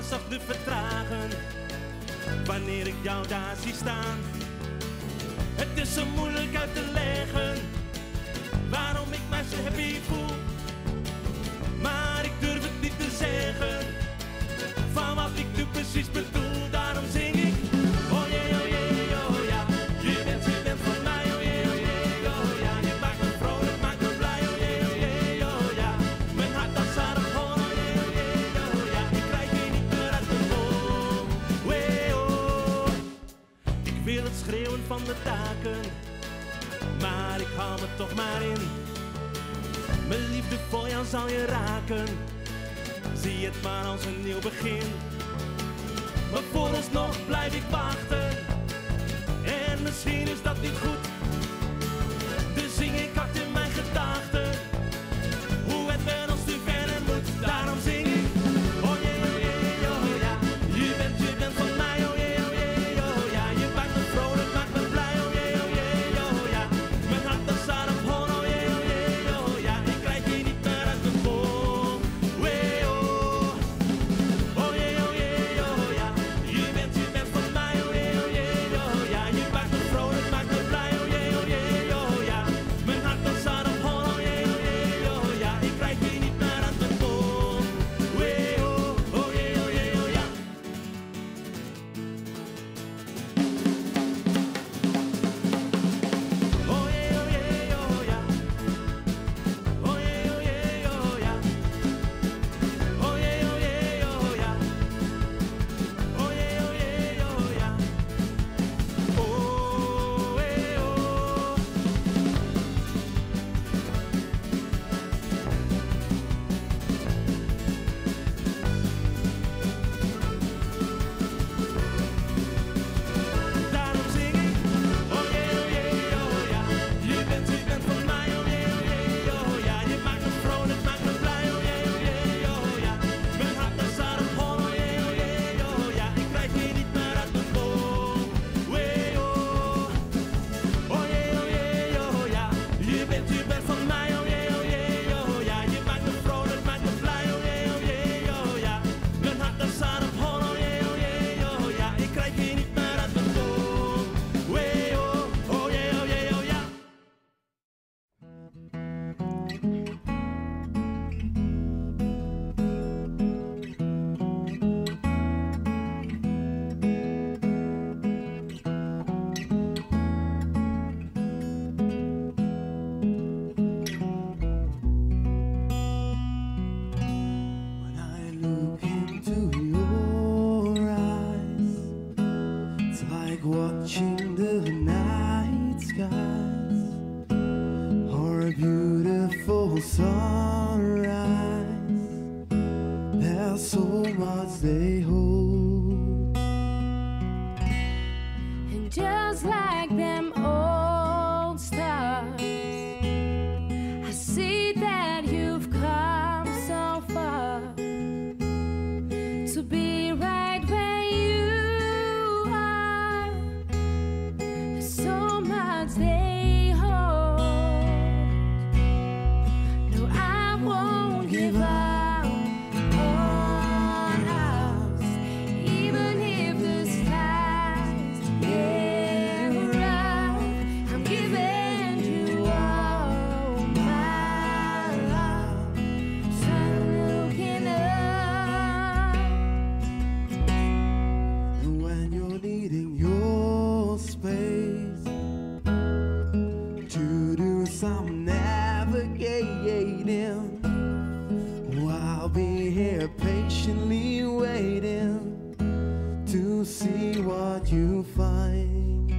haastig te vertragen wanneer ik jou daar zie staan. Het is zo moeilijk uit te leggen waarom ik mij zo happy voel, maar ik durf het niet te zeggen van wat ik nu precies bedoel. Daarom zing ik, oh jee, oh jee, oh ja. Je bent van mij, oh jee, oh ja. Je maakt me vrolijk, maakt me blij, oh jee, oh ja. Mijn hart dat staat op hol, oh jee, oh ja. Ik krijg je niet meer uit mijn mond, oh. Ik wil het schreeuwen van de daken, maar ik hou me toch maar in. Mijn liefde voor jou zal je raken, zie het maar als een nieuw begin. Maar vooralsnog blijf ik wachten, en misschien is dat niet goed. Dus zing ik hard in mijn gedachten hoe het met ons nu verder moet. Daarom zing ik, oh jee, oh ja. Je bent van mij, oh jee, oh ja. Je maakt me vrolijk, maakt me blij, oh jee, oh ja. Mijn hart dat staat op hol, oh jee, oh ja. Ik krijg je niet meer uit mijn mond, oh jee, oh ja. Je bent van mij, oh jee, oh ja. Je maakt me vrolijk, maakt me blij, oh jee, oh ja. Mijn hart dat staat op hol, oh jee, oh ja. Ik krijg je niet meer uit mijn mond, oh jee, oh ja. Oh jee, oh ja. Oh jee, oh ja. Oh jee, oh ja. Oh jee, oh ja. Daarom zing ik, oh jee, oh ja. Je bent van mij, oh jee, oh ja. Je maakt me vrolijk, maakt me blij, oh jee, oh ja. Mijn hart dat staat op hol, oh jee, oh ja. Ik krijg je niet meer uit mijn mond, oh jee, oh ja. Je bent van mij, oh jee, oh ja. Je maakt me vrolijk, maakt me blij, oh jee, oh ja. Mijn hart dat staat op hol, oh jee, oh ja. Ik krijg je niet meer uit mijn mond, oh jee, oh ja. When I look into your eyes, it's like watching the night skies or a beautiful sunrise. There's so much they hold, And just like them old stars, I see that you've come so far to be right where you are. There's so much they hold. No, I won't give up on us, even if the skies get rough. I'm giving you all my love. So I'm looking up. when you're needing your space to do some navigating. Oh, I'll be here patiently waiting to see what you find.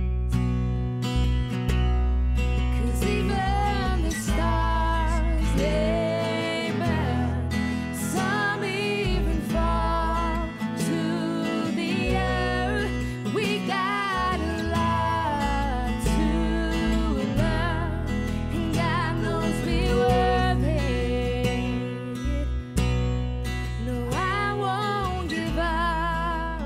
'Cause even the stars, they burn. Some even fall to the earth. We got a lot to learn, and God knows we're worth it. No, I won't give up.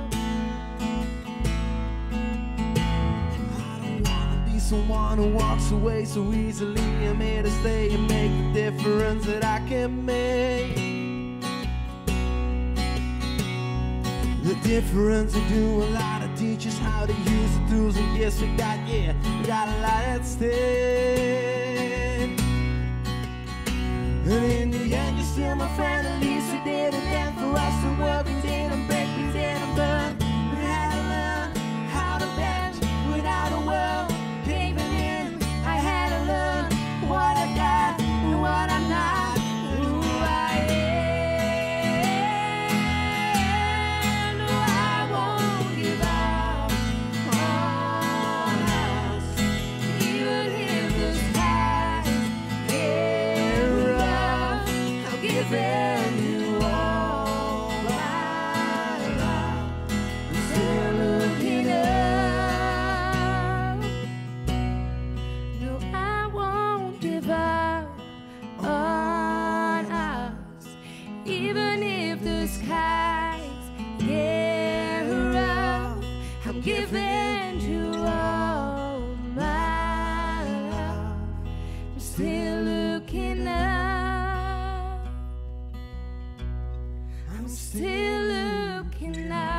I don't wanna be someone who walks away so easily. I'm here to stay and make the difference that I can make. The difference I do a lot of teachers how to use the tools, and yes we got a lot at stake. And in the end you're still my friend, at least we did it then. For us to work, we didn't break, we didn't burn. We had to learn how to bend without a world caving in. I had to learn what I got and what I'm not, who I am. No, I won't give up on us, even if the skies get rough. I'll give in you all my love. I'm still looking up. No, I won't give up on us, even if the skies get rough. I'm giving you all my love. I'm still looking up. I'm still looking up.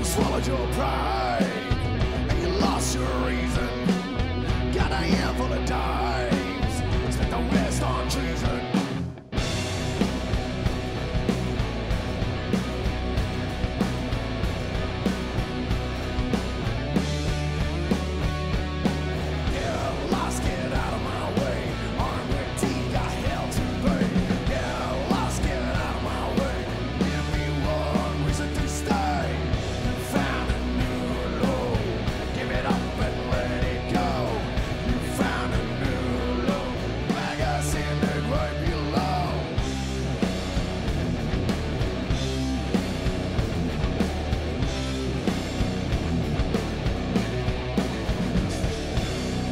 Swallowed your pride and you lost your reason. Got a handful of dimes, spent the rest on treason. Yeah, lost, get out of my way. Armed with teeth, got hell to pay. Yeah, lost, get out of my way. Give me one reason to stay. Found a new low, give it up and let it go. You found a new low, like us in the right below.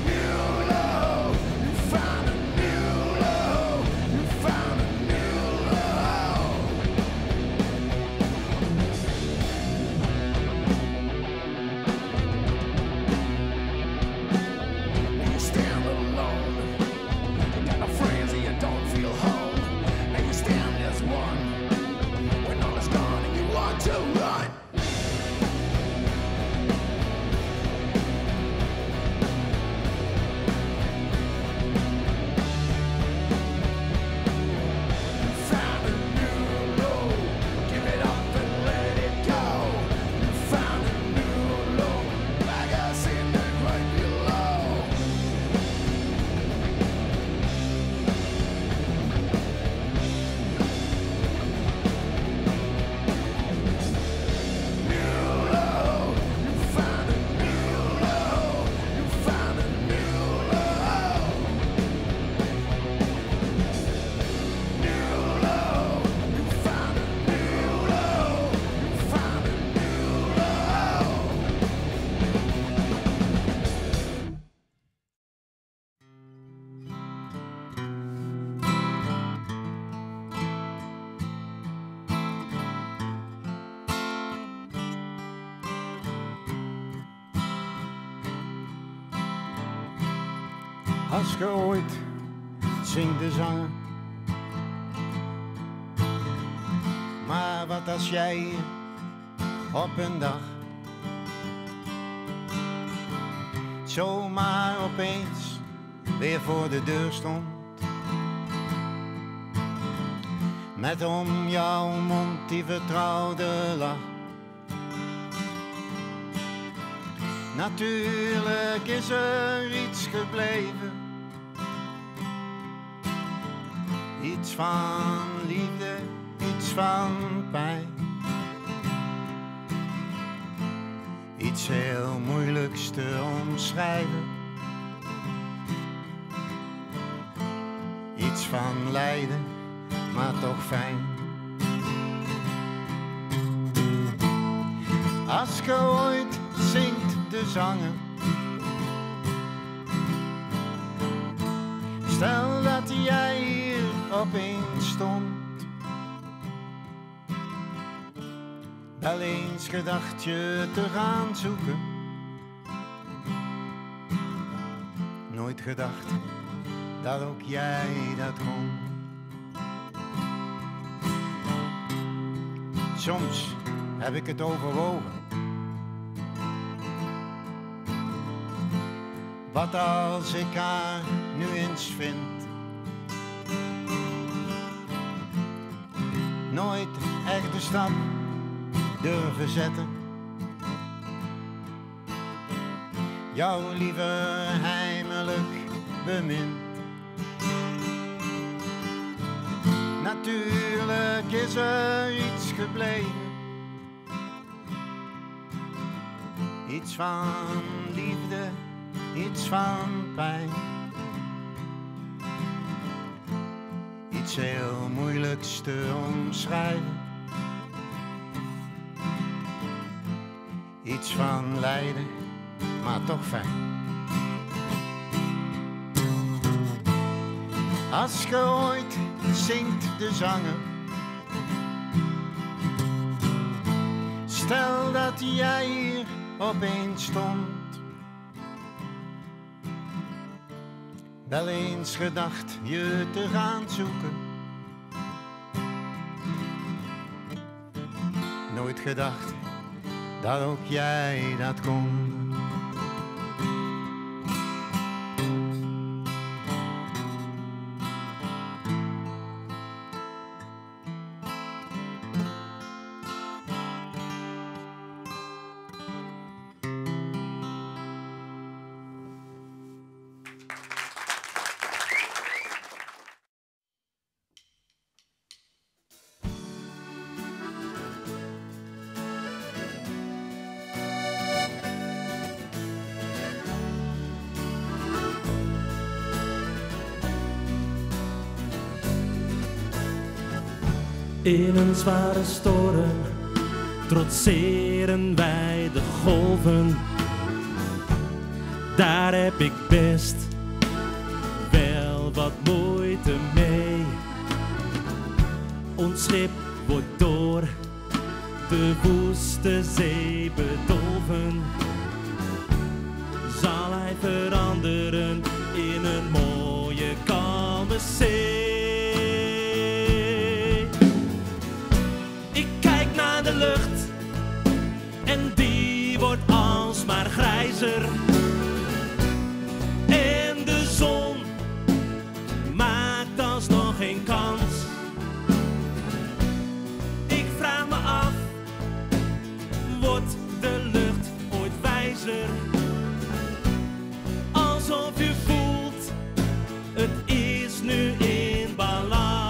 New low, you found a new low, you found a new low. Now you stand alone. You got no friends and you don't feel home. Now you stand as one when all is gone and you want to run. You found a new low, give it up and let it go. You found a new low, like us in the right below. New low, you found a new low, you found a new low. New low, you found a new low, you found a new low. Als je ooit zingt de zanger. Maar wat als jij op een dag zomaar opeens weer voor de deur stond. Met om jouw mond die vertrouwde lach. Natuurlijk is er iets gebleven. Iets van liefde, iets van pijn. Iets heel moeilijks te omschrijven. Iets van lijden, maar toch fijn. Als ge ooit zingt de zanger, stel dat jij hier opeens stond. Wel eens gedacht je te gaan zoeken. Nooit gedacht dat ook jij dat kon. Soms heb ik het overwogen. Wat als ik haar nu eens vind? Nooit echt de stap durven zetten. Jou liever heimelijk bemind. Natuurlijk is er iets gebleven. Iets van liefde, iets van pijn. Iets heel moeilijks te omschrijven. Iets van lijden, maar toch fijn. Als ge ooit zingt de zanger, stel dat jij hier opeens stond. Wel eens gedacht je te gaan zoeken. Nooit gedacht dat ook jij dat kon. In een zware storm trotseren wij de golven. Daar heb ik best wel wat moeite mee. Ons schip wordt door de woeste zee bedolven. Zal hij veranderen in een mooie kalme zee? De lucht en die wordt alsmaar grijzer en de zon maakt alsnog geen kans. Ik vraag me af, wordt de lucht ooit wijzer? Alsof je voelt, het is nu in balans.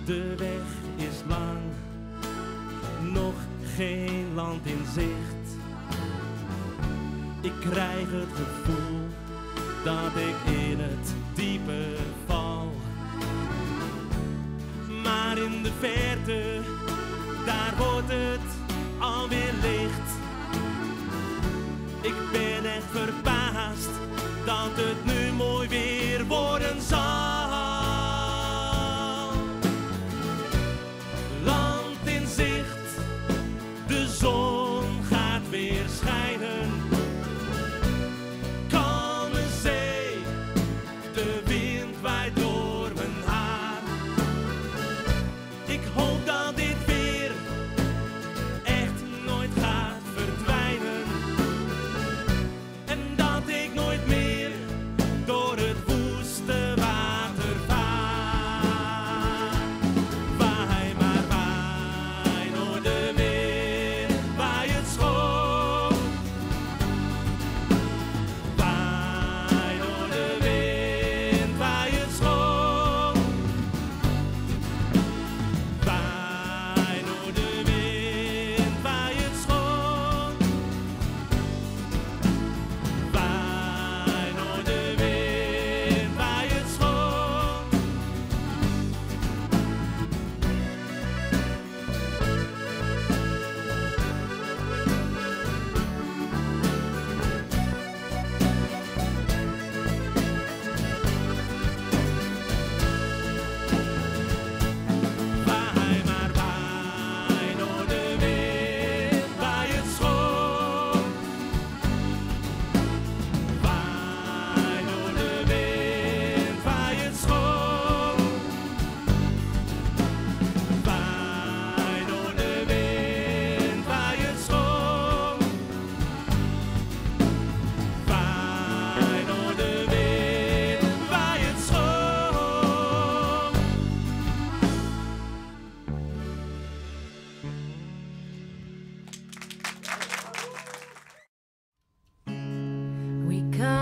De weg is lang, nog geen land in zicht. Ik krijg het gevoel dat ik in het diepe val. Maar in de verte, daar wordt het alweer licht. Ik ben echt verbaasd dat het nu mooi weer worden zal. Land in zicht, de zon gaat weer schijnen.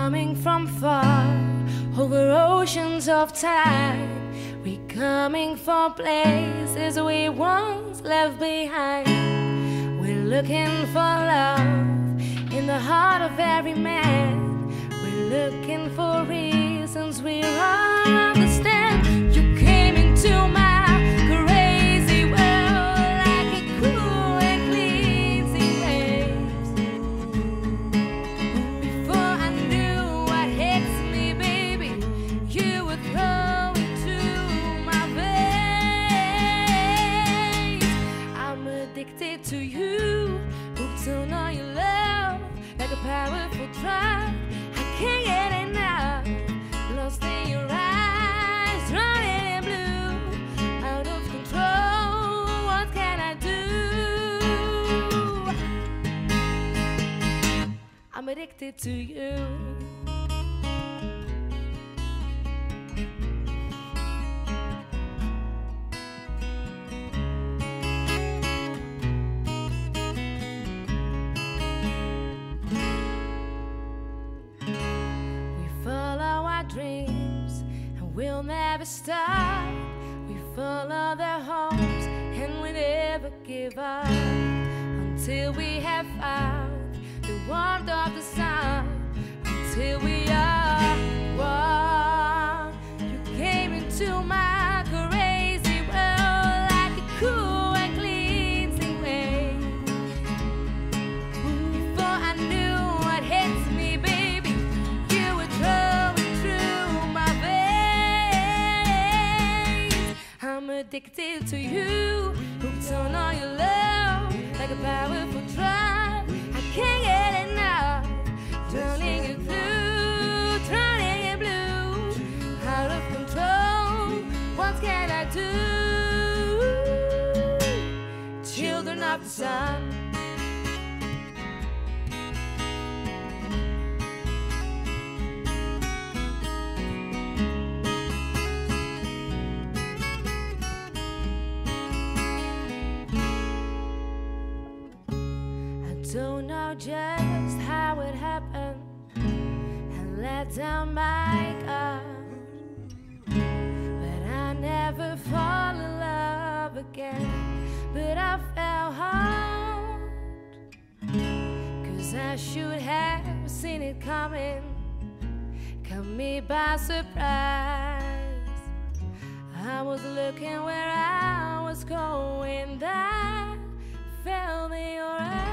coming from far, over oceans of time. We coming from places we once left behind. We're looking for love in the heart of every man. We're looking for reasons we understand. You came into my crazy world like a cool and cleansing waves. Before I knew what hits me, baby, you would throw into my veins. I'm addicted to you, hooked on all your love, like a powerful drug. I can't get enough, lost in your eyes, running in blue, out of control. What can I do? I'm addicted to you. Dreams and we'll never stop. We follow their homes and we never give up until we have found the warmth of the sun, until we are one. You came into my crazy world like a cool and cleansing wave. Before I knew what hits me, baby, you would throw. I'm addicted to you, hooked on all your love, like a powerful drug. I can't get enough, turning you blue, turning you blue, out of control. What can I do? Children of the sun. Don't know just how it happened and let down my guard, but I never fall in love again. But I fell hard, 'cause I should have seen it coming, caught me by surprise. I was looking where I was going, I fell in your eyes.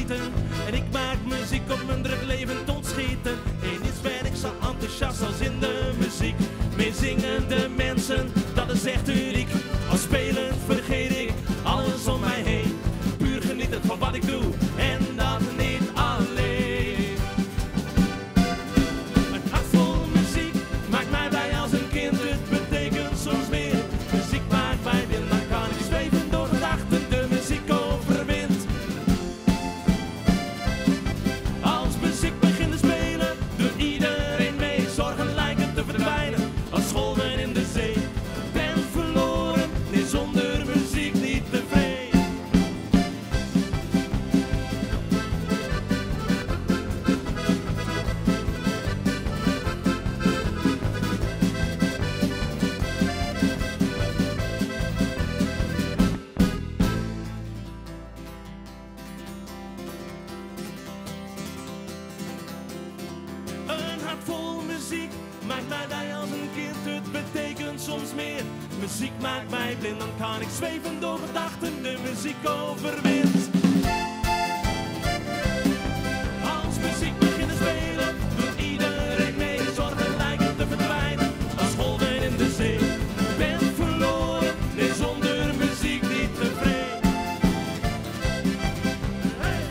genieten. En ik maak muziek op mijn druk leven tot schieten. En iets ben ik zo enthousiast als in de muziek. Meezingende mensen, dat is echt uniek. Als spelend vergeet ik alles om mij heen. Puur genieten van wat ik doe en dat niet alleen. Een hart vol muziek maakt mij blij als een kind. Het betekent soms meer. Muziek maakt mij blind, dan kan ik zweven door gedachten. De muziek overwint. Als muziek begint te spelen, doet iedereen mee. Zorgen lijken te verdwijnen als golven in de zee. Ben verloren, nee, zonder muziek niet tevreden. Een hart vol muziek maakt mij blij als een kind. Het betekent soms meer. Muziek maakt mij blind, dan kan ik zweven door gedachten. De muziek overwint. Als muziek begint te spelen, doet iedereen mee. Zorgen lijken te verdwijnen als golven in de zee. Ben verloren, nee, zonder muziek niet tevreden. Hey!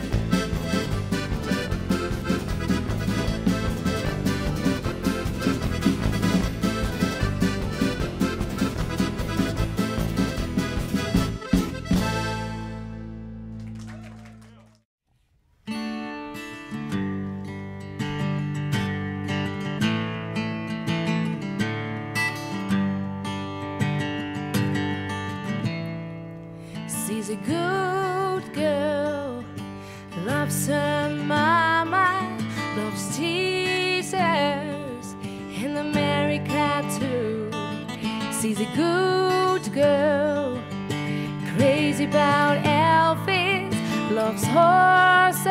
She's a good girl, loves her mama, loves Jesus and America too. She's a good girl, crazy about Elvis, loves horses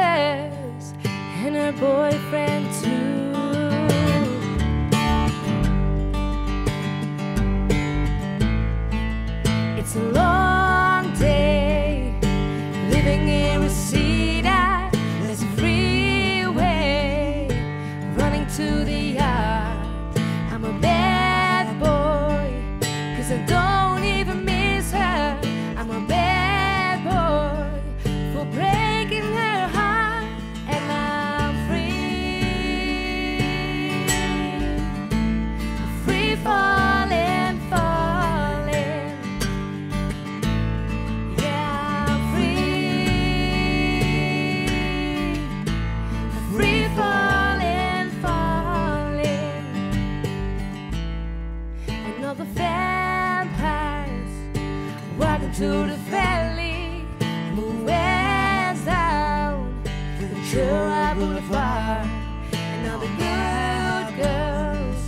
and her boyfriend too. It's a long day living in Reseda. There's a freeway running to the yard. I'm a bad boy, 'cause I don't even miss her. I'm a bad boy for breaking her heart, and I'm free. Free falling, falling. Yeah, I'm free. Free falling, falling. Another vampires walking to the valley, move west down to the Chura Boulevard. And all the good girls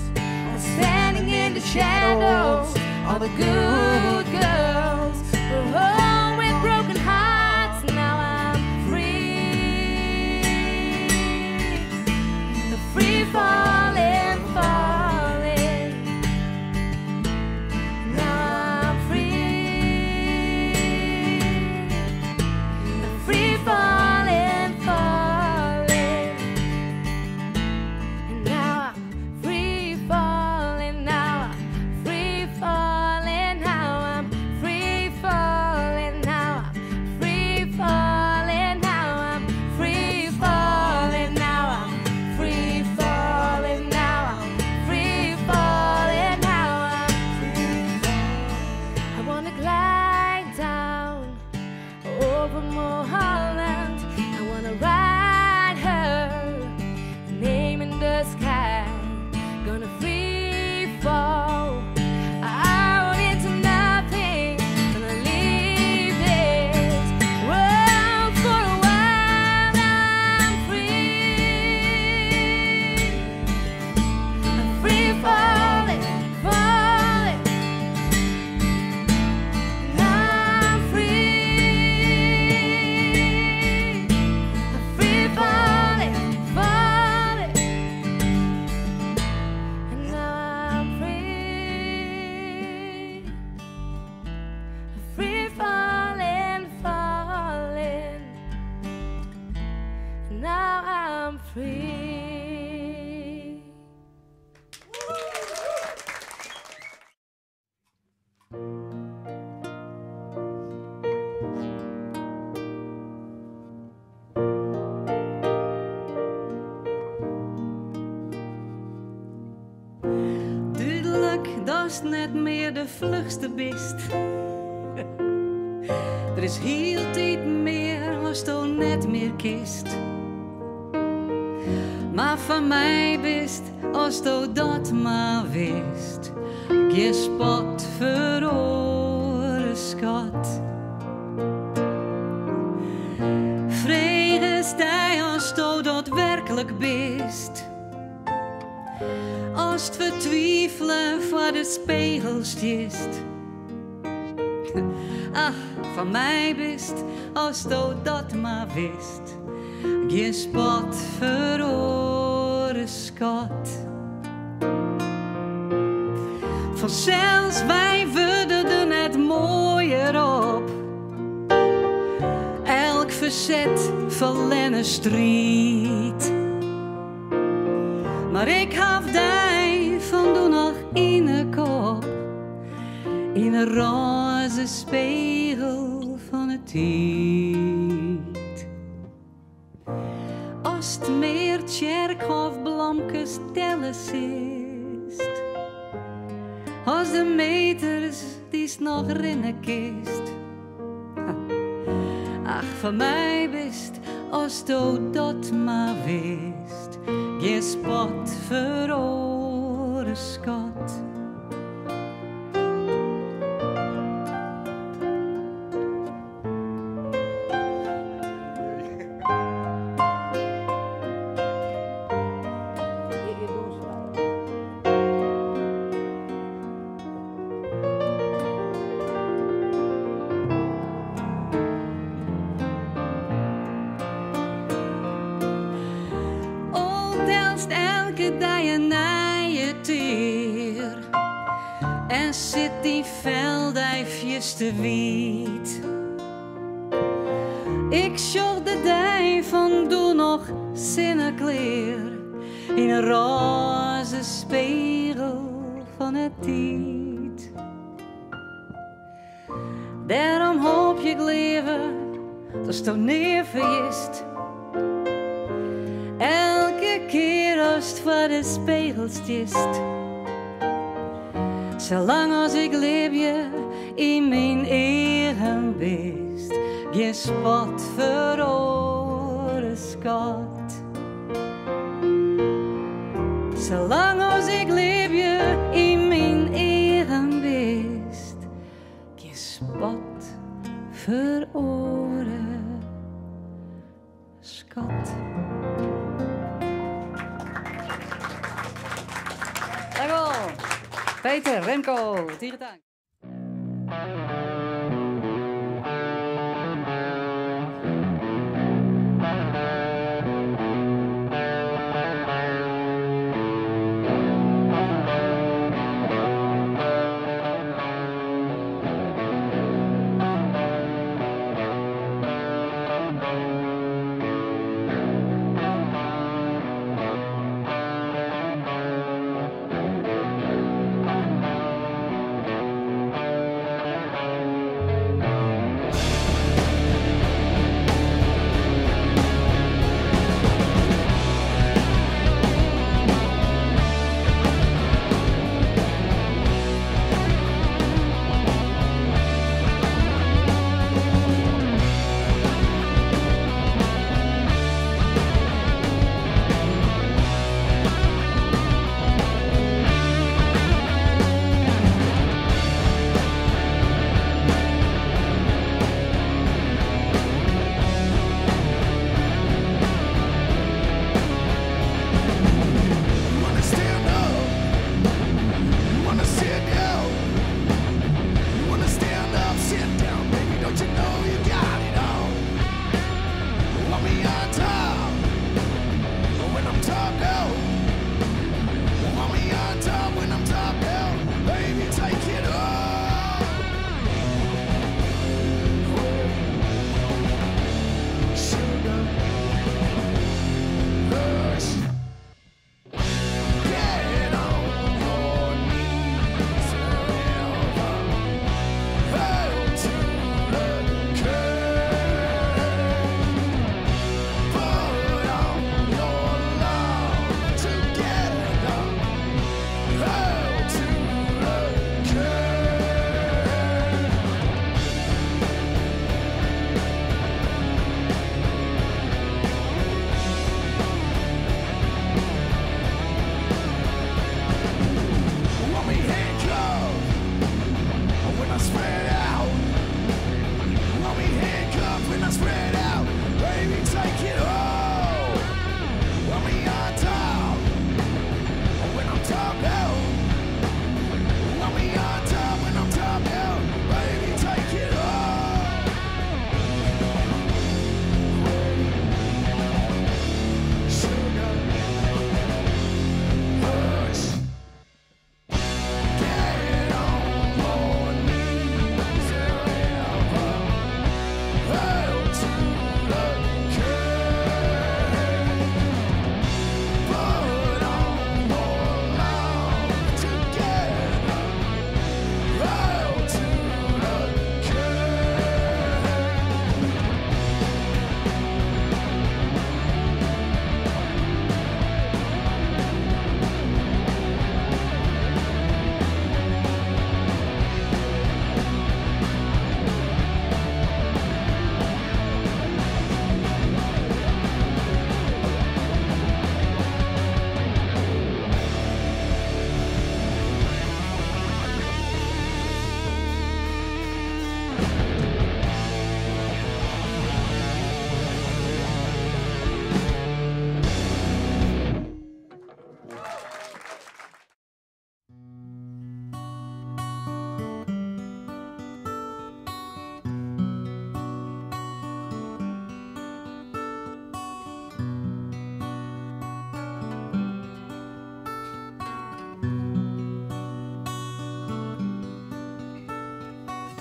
are standing in the shadows. All the good girls were home with broken hearts. Now I'm free. The free falling, falling. Now I'm free. The free falling, falling. And now I'm free falling. Now I'm free falling. Now I'm free falling. Now I'm free falling. Now I'm free falling. Now I'm free falling. Now I'm free falling. Now I'm free falling. I wanna glide down over Mulholland. I wanna ride her name in the sky. Gonna free fall out into nothing. Gonna leave this world for a while. I'm free. I'm free falling, falling. I'm free. I'm free falling, falling. And now I'm free. Free falling, falling. free. Duidelijk, dat is net meer de vlugste bist. Er is heel tijd meer als to net meer kist. Maar van mij bist als to dat maar wist. Geen spot verloren schat. Vrees jij als to dat werkelijk bist. Als het vertwijfelen voor de spiegels stist. Ach, van mij bist, als to dat maar wist. Geen spot verloren schat. Vanzelfs wij worden er net mooier op. Elk verzet verlennen strijd. Maar ik haf die van doen nog in de kop. In een roze spiegel van het tijd. Als het meer Tjerkhof blanke stellen is. Als de meters die nog rinnen kist. Ach, van mij bist, als to dat maar wist. Geen spot verloren schat. Elke dag een nije teer. En zit die veldijfjes te wiet. Ik zocht de dij van doe nog zinnekleer. In een roze spiegel van het tijd. Daarom hoop je leven, dat is toch neer vergist. Elke keer als het voor de spiegel stist. Zolang als ik leef je in mijn eigen best. Geen spot verloren schat. Zolang als ik leef je in mijn eigen best. Geen spot verloren schat. Dankjewel. Peter, Remco, Tierentuin.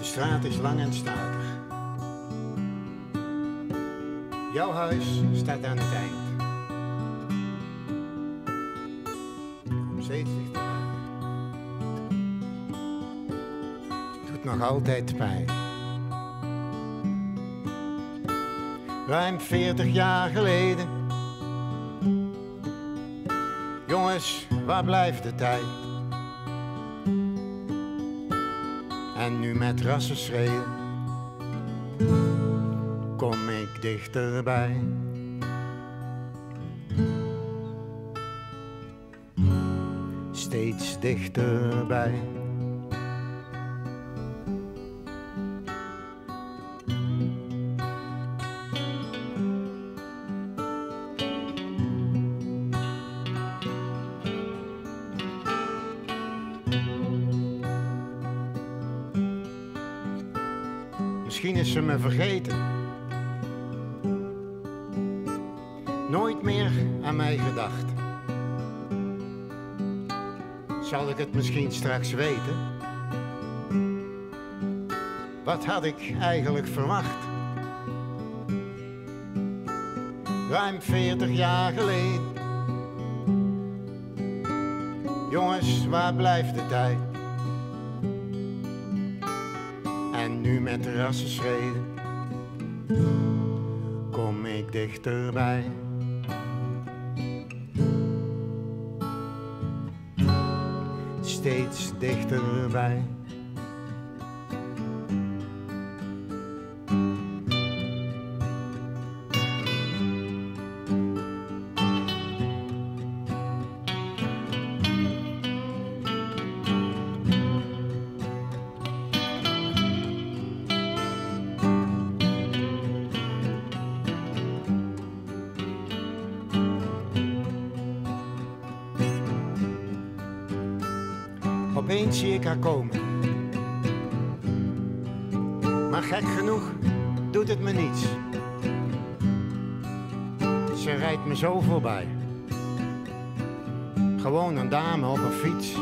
straat is lang en statig. Jouw huis staat aan het eind. Kom steeds dichterbij. Doet nog altijd pijn. Ruim 40 jaar geleden. Jongens, waar blijft de tijd? En nu met rassenschreden kom ik dichterbij. Steeds dichterbij. Misschien is ze me vergeten. Nooit meer aan mij gedacht. Zal ik het misschien straks weten? Wat had ik eigenlijk verwacht? Ruim 40 jaar geleden. Jongens, waar blijft de tijd? En nu met rassenschreden kom ik dichterbij. Steeds dichterbij. Opeens zie ik haar komen. Maar gek genoeg doet het me niets. Ze rijdt me zo voorbij. Gewoon een dame op een fiets.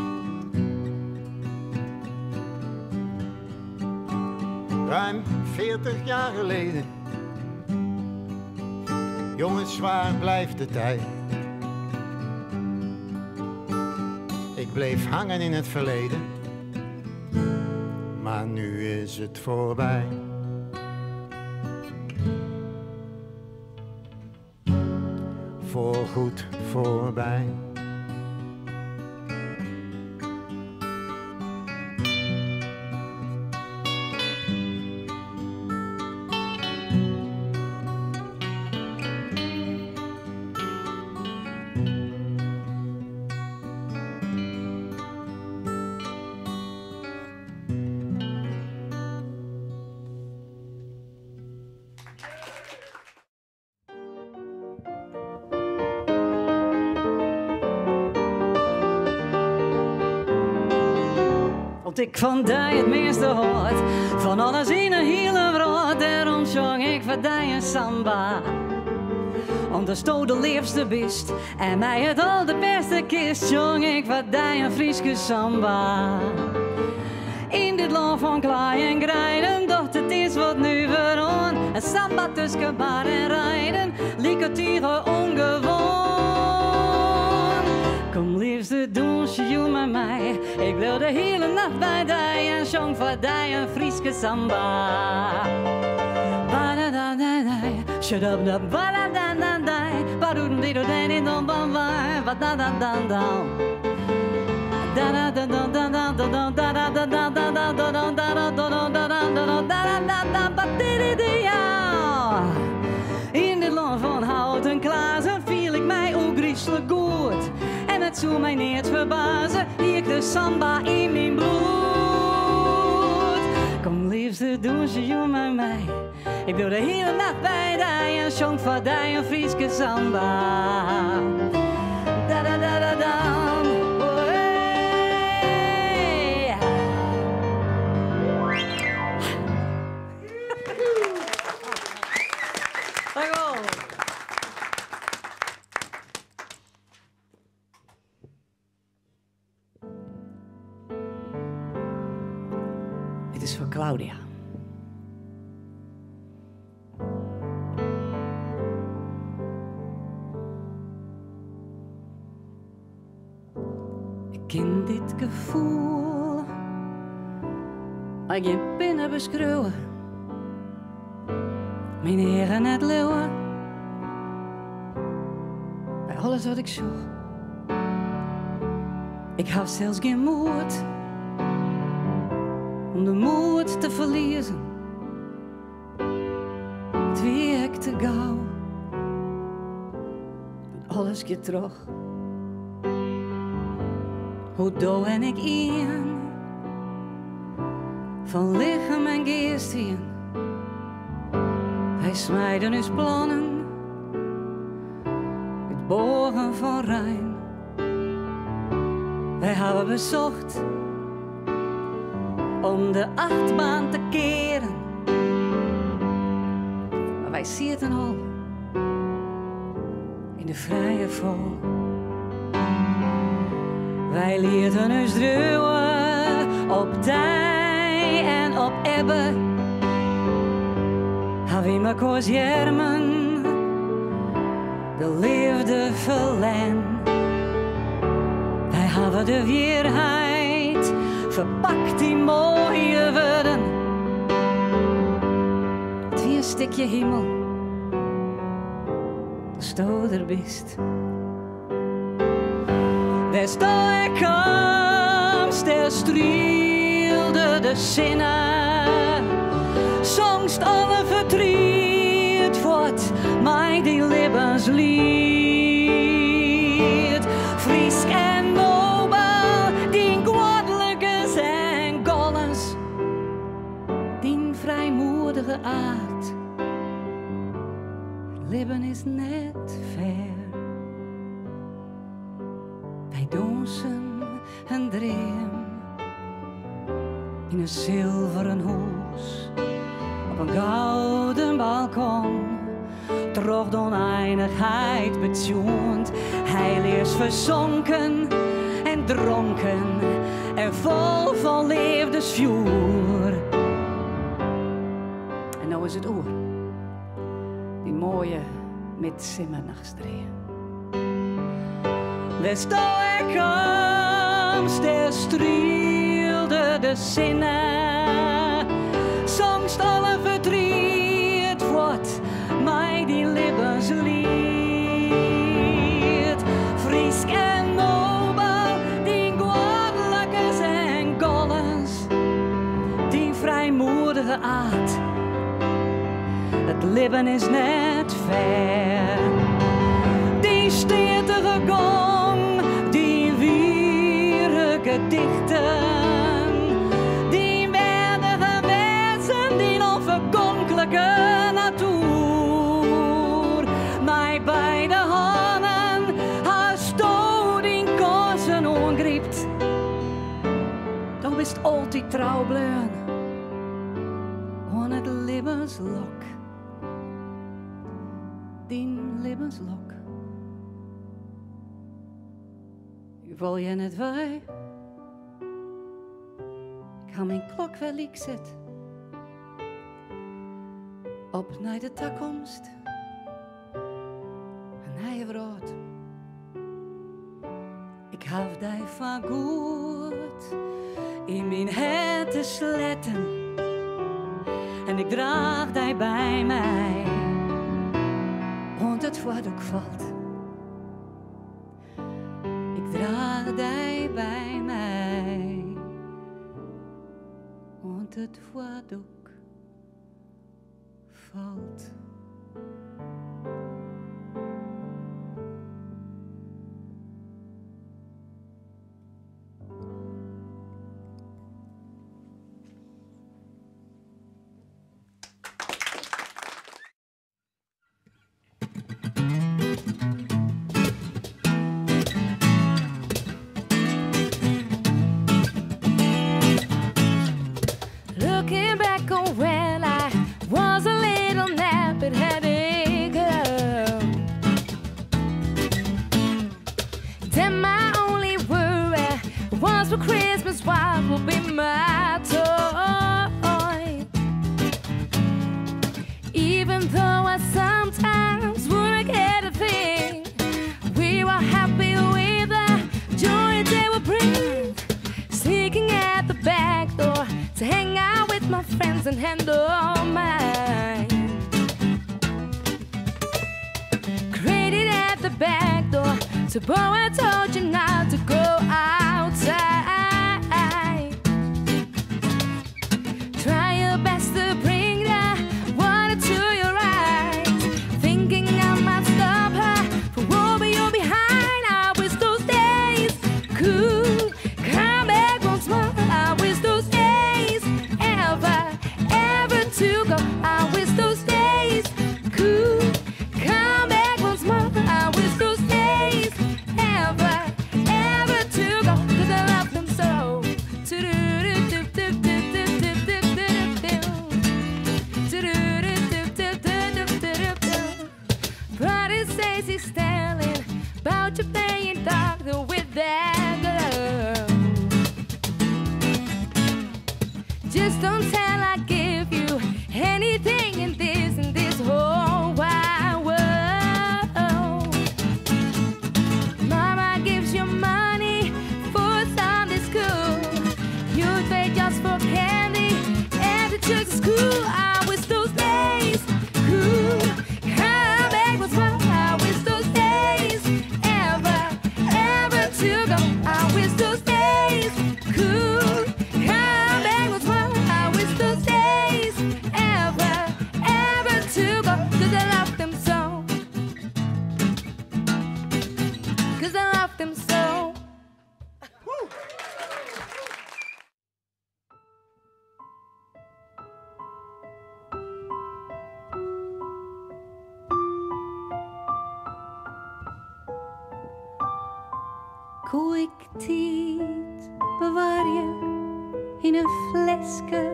Ruim 40 jaar geleden. Jongens, waar blijft de tijd? Ik bleef hangen in het verleden, maar nu is het voorbij. Voorgoed voorbij. Wat ik van die het meeste hoort, van alles in een hele wereld, daarom zong ik voor die een samba. Omdat sto de liefste bist en mij het al de beste kist, zong ik voor die een Frieske samba. In dit land van klaai en grijden, dacht het is wat nu veraan. Een samba tussen bar en rijden, liek het hier ongewoon. Kom liefste, dans je met mij. Ik wil de hele nacht bij die en zong voor die een Frieske samba. Ba-da-da-da-da, shut up, da ba-da-da-da-da, ba-do-do-do-do-do-do-do-do, ba-da-da-da-da. In dit land van hout en glazen viel ik mij ook griezelig goed. En het zou mij niet verbazen, hier de samba in mijn bloed. Kom liefste, doen ze met mij. Ik wil de hele nacht bij die en zong voor die een Frieske samba. Da-da-da-da-da. Dit is voor Claudia. dit gevoel. Ik je binnen beschreeuwen, mijn heren net leeuwen, bij alles wat ik zoek. Ik heb zelfs geen moed om de moed te verliezen. Het werkt te gauw, alles gaat terug. Hoe doe en ik in, van lichaam en geest heen. Wij smijden ons plannen, het bogen van Rijn. Wij hebben bezocht om de achtbaan te keren. Maar wij zitten al in de vrije val. Wij leerden ons druwen op tij en op ebbe. Hebben we koos jermen, de liefde verlen. Wij hebben de weerheid verpakt in mooie woorden. Het weer stukje hemel, als sto er bist. Des door komst, der strielde de zinnen. Zongst alle verdriet wordt mij die levenslied. Fries en nobel, die goddelijke zijn gollens. Die vrijmoedige aard. Leven is net ver. Wij dansen en dream in een zilveren hoes. Op een gouden balkon, troch de oneindigheid betuund. Hij is verzonken en dronken en vol van liefdesvuur. En nou is het oer, die mooie midzomernachtstrein. Des doorkomst, der strielde de zinnen. Zongst alle verdriet wordt mij die levenslied. Fries en nobel, die goddelijke zijn gollens. Die vrijmoedige aard. Het leven is net ver. Die stetige gong, die wieren gedichten, die waardige wezen, die onvergankelijke natuur. Mij bij de handen, haar stoot in kozen ongriept. Dan bist altijd trouw bleun, aan het levenslok. Die levenslok. Wil je het wij? Ik ga mijn klok wel liek zetten. Op naar de toekomst. En hij vroeg. Ik heb die van goed in mijn het te sletten. En ik draag die bij mij. Want het wat ook valt. Draag die bij mij, want het wat ook valt. Looking back on when I was a little nappy-headed, to boy, I told you not to go outside. Try your best to bring the water to your eyes, thinking I might stop her from over you behind. I wish those days could come back once more. I wish those days ever to go. I wish those days could come back once more. I wish those days ever to go. 'Cause I love them so. Brother says he's telling about you playing doctor with that girl. Just don't tell I give you anything in this whole wide world. Mama gives you money for Sunday school. You pay just for candy and the church school. I wish those days could come back once more. I wish those days ever to go. I wish those days could come back once more. I wish those days ever to go. 'Cause I love them so. 'Cause I love them so. Koe ik tijd bewaar je in een flesje,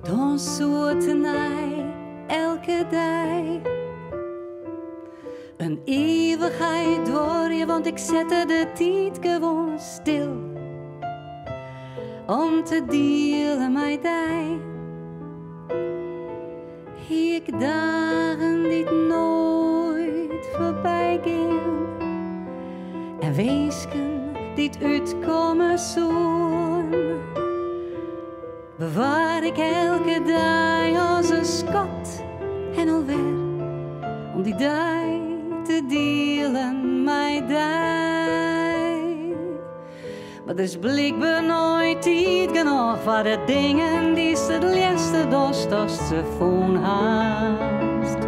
dan zoeten hij elke dag. Een eeuwigheid door je, want ik zette de tijd gewoon stil, om te delen met die. Ik dagen die nooit voorbij gaan. En weesken die uitkomen zoen, bewaar ik elke dag als een schat en alweer, om die dag te delen met die. Maar er is blijkbaar nooit tijd genoeg voor de dingen die ze het liefste dorst als ze voelen haast.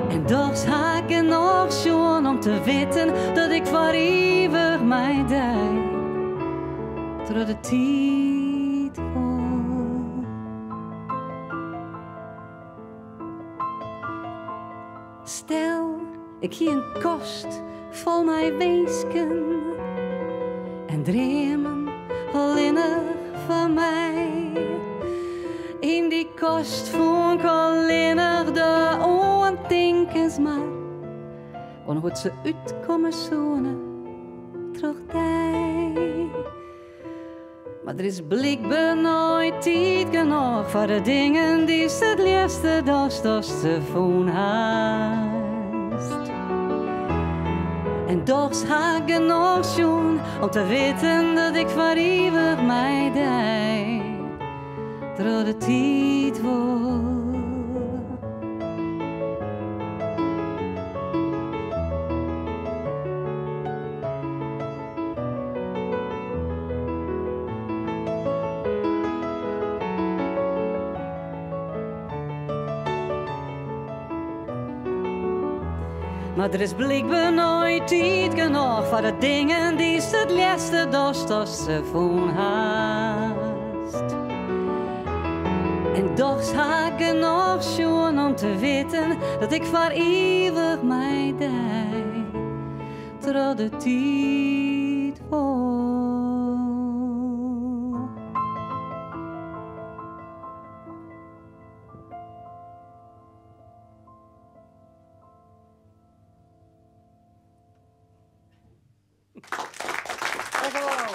En toch ga ik nog zoen om te weten dat ik voor eeuwig mij die door de tijd vol. Stel, ik hier een kast vol mijn weesken en dromen alleen van mij. In die kast vond ik alleen de ondenkens maar, en hoe ze uitkomen zonen terug die. Maar er is blijkbaar nooit tijd genoeg voor de dingen die ze het liefste dorst als ze voelen haast. En toch ga ik nog zoen om te weten dat ik voor eeuwig mij die door de tijd vol. Maar er is blijkbaar nooit tijd genoeg voor de dingen die ze het liefste dorst als ze voelen haast. En toch ga ik er nog zoen om te weten dat ik voor eeuwig mij die door de tijd vol. Dankjewel.